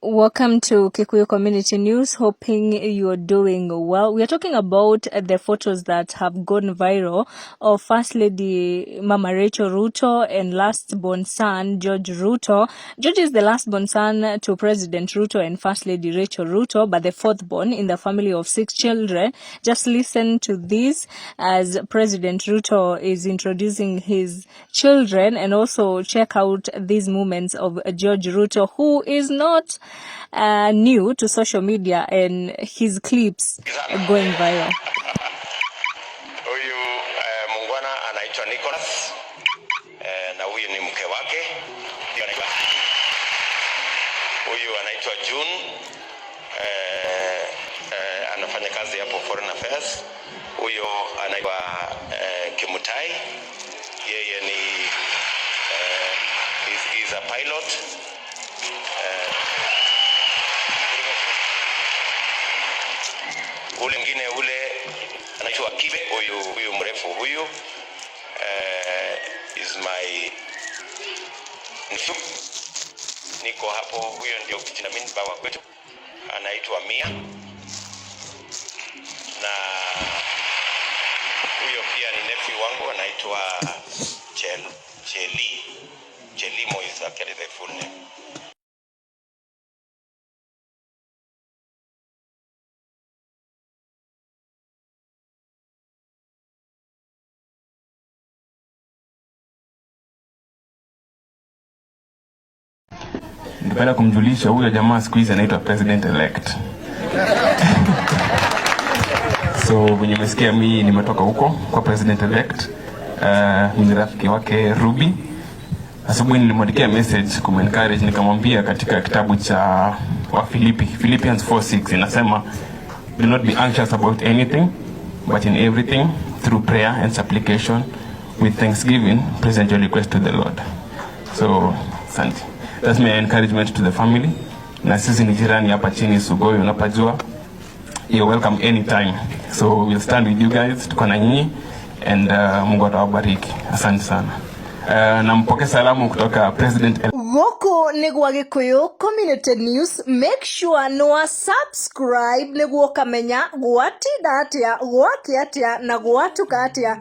Welcome to Kikuyu Community News. Hoping you're doing well. We are talking about the photos that have gone viral of First Lady Mama Rachael Ruto and last born son George Ruto. George is the last born son to President Ruto and First Lady Rachael Ruto, but the fourth born in the family of 6 children. Just listen to this as President Ruto is introducing his children, and also check out these moments of George Ruto, who is not new to social media, and his clips going viral. Huyu mungwana anaitwa Nicholas na huyu ni mke wake. Huyu anaitwa June, anafanya kazi hapo Foreign Affairs. Huyu anaitwa Kimutai, yeye ni is a pilot. Ule ngine ule anaitwa Kibe, huyu mrefu huyu is my nephew. Niko hapo, huyo ndio kijana mimi baba kwetu, anaitwa Mia, na huyo pia ni nephew wangu, anaitwa Chelimo is actually the full name. Ningependa kumjulisha huyo jamaa siku hizi anaitwa president elect. So venye umesikia mimi nimetoka huko kwa president elect. Ni rafiki wake Ruby. Asubuhi nilimwandikia message kumencourage, nikamwambia katika kitabu cha wa Philippians 4:6 inasema, do not be anxious about anything, but in everything through prayer and supplication with thanksgiving present your request to the Lord. So asante. That's my encouragement to the family. Na sisi ni jirani hapa chini Sugoi, unapajua. You're welcome anytime. So we'll stand with you guys, tuko na nyinyi, and Mungu atawabariki. Asante sana. Na mpokee salamu kutoka President. Goko nigwa Gikuyu Community News. Make sure no subscribe niguo kamenya gwati datia gwaki atia na gwatuka atia.